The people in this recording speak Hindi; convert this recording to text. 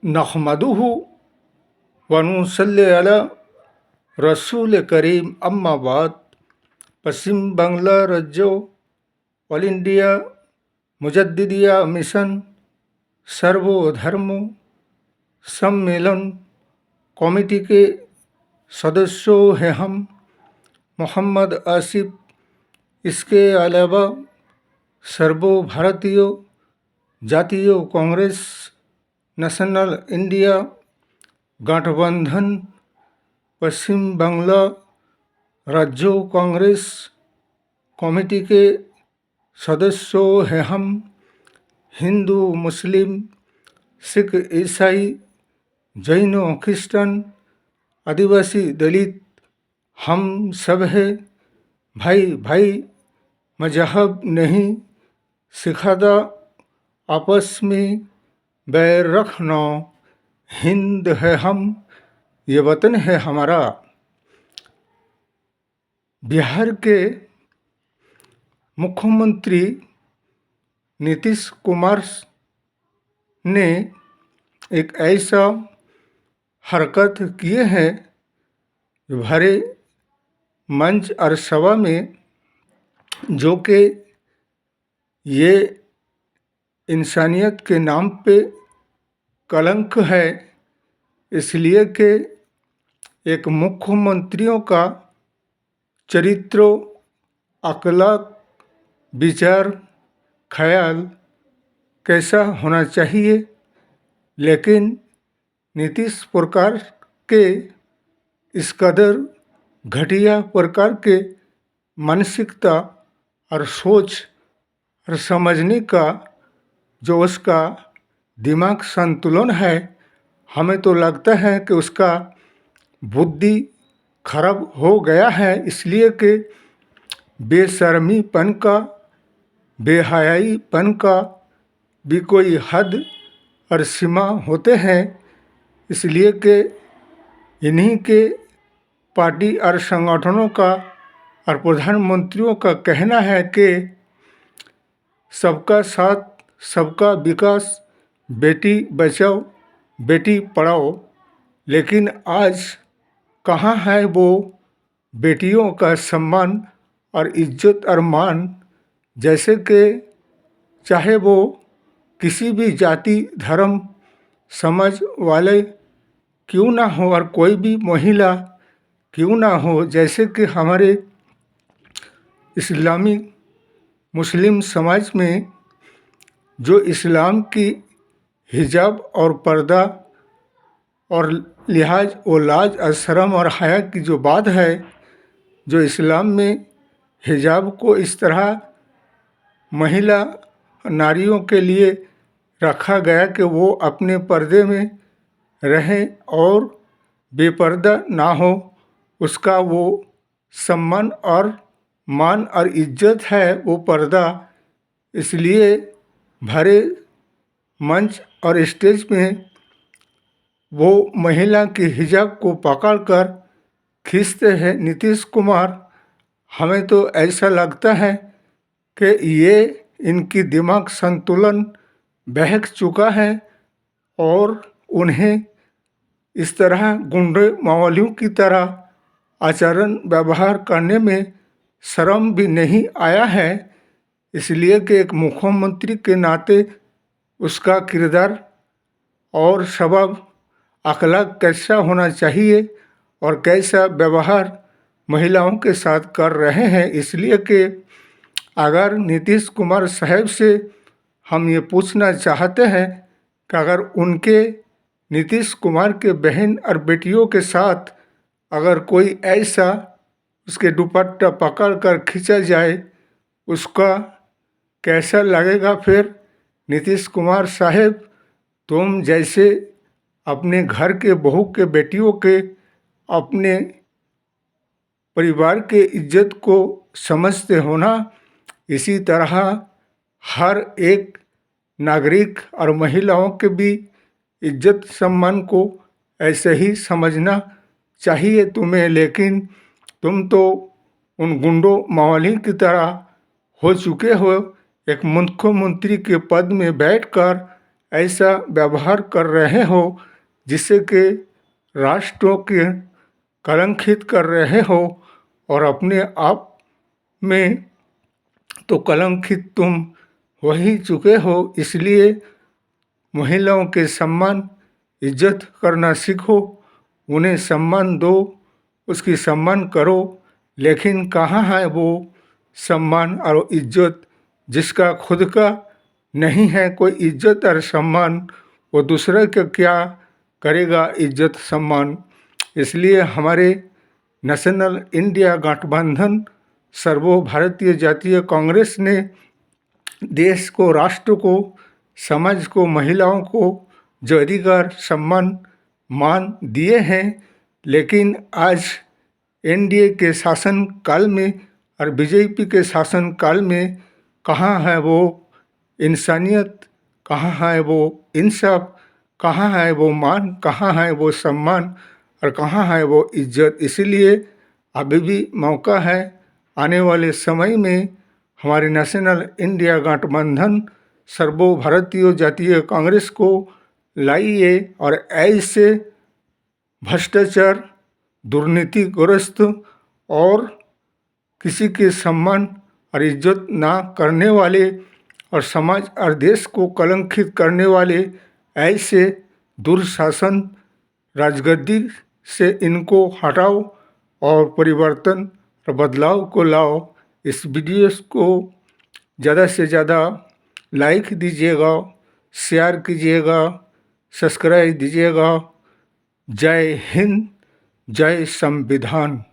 नहमदुहु व नुसल्ली अला रसूल करीम अम्मा बाद। पश्चिम बांग्ला राज्य ऑल इंडिया मुजद्दिदिया मिशन सर्वधर्म सम्मेलन कमेटी के सदस्यों हैं हम। मोहम्मद आसिफ, इसके अलावा सर्वभारतीय जातीय कांग्रेस, नेशनल इंडिया गठबंधन, पश्चिम बांग्ला राज्य कांग्रेस कमेटी के सदस्यों हैं हम। हिंदू, मुस्लिम, सिख, ईसाई, जैन, क्रिश्चन, आदिवासी, दलित, हम सब है भाई भाई। मजहब नहीं सिखाता आपस में बैर रखना। हिंद है हम, ये वतन है हमारा। बिहार के मुख्यमंत्री नीतीश कुमार ने एक ऐसा हरकत किए हैं भरे मंच और सभा में, जो कि ये इंसानियत के नाम पे कलंक है। इसलिए कि एक मुख्यमंत्रियों का चरित्र, अखलाक, विचार, ख्याल कैसा होना चाहिए, लेकिन नीतीश प्रकार के इस कदर घटिया प्रकार के मानसिकता और सोच और समझने का जो उसका दिमाग संतुलन है, हमें तो लगता है कि उसका बुद्धि खराब हो गया है। इसलिए कि बेशर्मीपन का, बेहयाईपन का भी कोई हद और सीमा होते हैं। इसलिए कि इन्हीं के पार्टी और संगठनों का और प्रधानमंत्रियों का कहना है कि सबका साथ सबका विकास, बेटी बचाओ बेटी पढ़ाओ। लेकिन आज कहाँ है वो बेटियों का सम्मान और इज्जत और मान। जैसे कि चाहे वो किसी भी जाति, धर्म, समाज वाले क्यों ना हो और कोई भी महिला क्यों ना हो, जैसे कि हमारे इस्लामी मुस्लिम समाज में जो इस्लाम की हिजाब और पर्दा और लिहाज और लाज और शर्म और हया की जो बात है, जो इस्लाम में हिजाब को इस तरह महिला नारियों के लिए रखा गया कि वो अपने पर्दे में रहें और बेपर्दा ना हो, उसका वो सम्मान और मान और इज्जत है वो पर्दा। इसलिए भरे मंच और स्टेज में वो महिला की हिजाब को पकड़कर खींचते हैं नीतीश कुमार। हमें तो ऐसा लगता है कि ये इनकी दिमाग संतुलन बहक चुका है और उन्हें इस तरह गुंडे मावलियों की तरह आचरण व्यवहार करने में शर्म भी नहीं आया है। इसलिए कि एक मुख्यमंत्री के नाते उसका किरदार और स्वभाव अखलाक कैसा होना चाहिए और कैसा व्यवहार महिलाओं के साथ कर रहे हैं। इसलिए कि अगर नीतीश कुमार साहब से हम ये पूछना चाहते हैं कि अगर उनके नीतीश कुमार के बहन और बेटियों के साथ अगर कोई ऐसा उसके दुपट्टा पकड़ कर खींचा जाए, उसका कैसा लगेगा। फिर नीतीश कुमार साहब, तुम जैसे अपने घर के बहू के बेटियों के, अपने परिवार के इज्जत को समझते हो ना, इसी तरह हर एक नागरिक और महिलाओं के भी इज्जत सम्मान को ऐसे ही समझना चाहिए तुम्हें। लेकिन तुम तो उन गुंडों मावली की तरह हो चुके हो। एक मुख्यमंत्री के पद में बैठकर ऐसा व्यवहार कर रहे हो जिससे कि राष्ट्रों के कलंकित कर रहे हो और अपने आप में तो कलंकित तुम हो ही चुके हो। इसलिए महिलाओं के सम्मान इज्जत करना सीखो, उन्हें सम्मान दो, उसकी सम्मान करो। लेकिन कहाँ है वो सम्मान और इज्जत जिसका खुद का नहीं है कोई इज्जत और सम्मान, वो दूसरे का क्या करेगा इज्जत सम्मान। इसलिए हमारे नेशनल इंडिया गठबंधन सर्वभारतीय जातीय कांग्रेस ने देश को, राष्ट्र को, समाज को, महिलाओं को जो अधिकार सम्मान मान दिए हैं, लेकिन आज एनडीए के शासन काल में और बीजेपी के शासन काल में कहाँ है वो इंसानियत, कहाँ है वो इंसाफ, कहाँ है वो मान, कहाँ है वो सम्मान और कहाँ है वो इज्जत। इसीलिए अभी भी मौका है, आने वाले समय में हमारे नेशनल इंडिया गठबंधन सर्वभारतीय जातीय कांग्रेस को लाइए और ऐसे भ्रष्टाचार, दुर्नीतिग्रस्त और किसी के सम्मान और इज्जत ना करने वाले और समाज और देश को कलंकित करने वाले ऐसे दुर्शासन राजगद्दी से इनको हटाओ और परिवर्तन और बदलाव को लाओ। इस वीडियो को ज़्यादा से ज़्यादा लाइक दीजिएगा, शेयर कीजिएगा, सब्सक्राइब दीजिएगा। जय हिंद, जय संविधान।